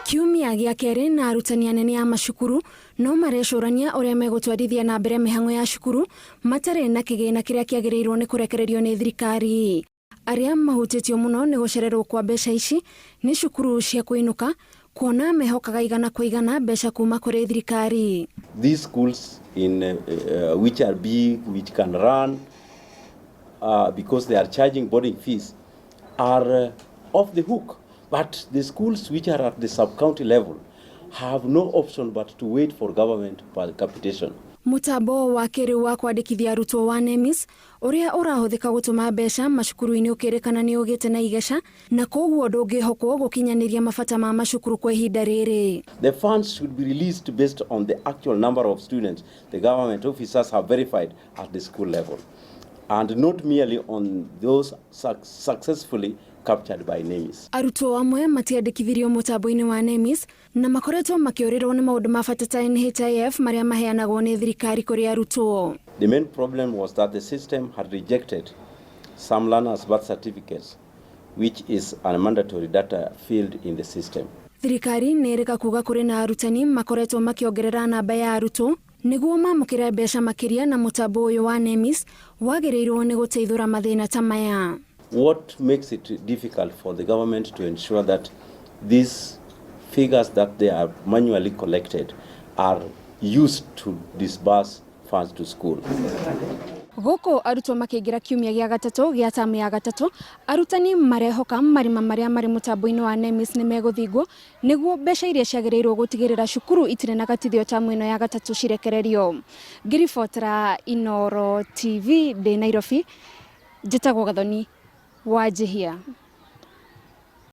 Kiumia gĩa kerĩ na arutani anene a macukuru no marecũrania uria megũtwarithia na mbere mĩhang'o ya cukuru matarĩ na kĩgĩna kĩrĩa kĩagĩrĩirwo nĩ kũrekererio nĩ thirikari. Arĩa mahutĩtio mũno nĩ gũcererwo kwa mbeca ici nĩ cukuru cia kũinũka kuona mehokaga igana kwa igana mbeca kuma kũrĩ thirikari. These schools which are big, which can run because they are charging boarding fees are off the hook. But the schools which are at the sub-county level have no option but to wait for government capitation. Mutambo wa kĩrĩu wa kwandĩkithia arutwo wa NEMIS ũrĩa ũrahũthĩka gũtũma mbeca macukuru-inĩ ũkĩrĩkana nĩ ũgĩte na igeca na koguo ndũngĩhokwo gũkinyanĩria mabata ma macukuru kwa ihinda rĩrĩ. The funds should be released based on the actual number of students the government officers have verified at the school level and not merely on those successfully captured by NEMIS. Arutwo amwe matiandĩkithirio mũtambo-inĩ wa NEMIS na makoretwo makĩũrĩrwo nĩ maũndũ ma bata ta NHIF marĩa maheanagwo nĩ thirikari kũrĩ arutwo. The main problem was that the system had rejected some learners' birth certificates, which is a mandatory data field in the system. Thirikari nĩ ĩrĩka kuga kũrĩ na arutani makoretwo makĩongerera namba ya arutwo nĩguo mamũkĩre mbeca makĩria na mũtambo ũyũ wa NEMIS wagĩrĩirwo nĩ gũteithũra mathĩna ta maya. What makes it difficult for the government to ensure that these figures that they are manually collected are used to disburse funds to school? Gũkũ arutwo makĩingĩra kiumia gĩa gatatũ gĩa tamu ya gatatũ, arutani marehoka marima marĩa marĩ mũtambo-inĩ wa NEMIS nĩ megũthingwo nĩguo mbeca iria ciagĩrĩirwo gũtigĩrĩra cukuru itirĩ na gatithio tamu ĩno ya gatatũ cirekererio. Ngĩribotera Inooro TV ndĩ Nairobi, njĩtagwo Gathoni Wanjihia.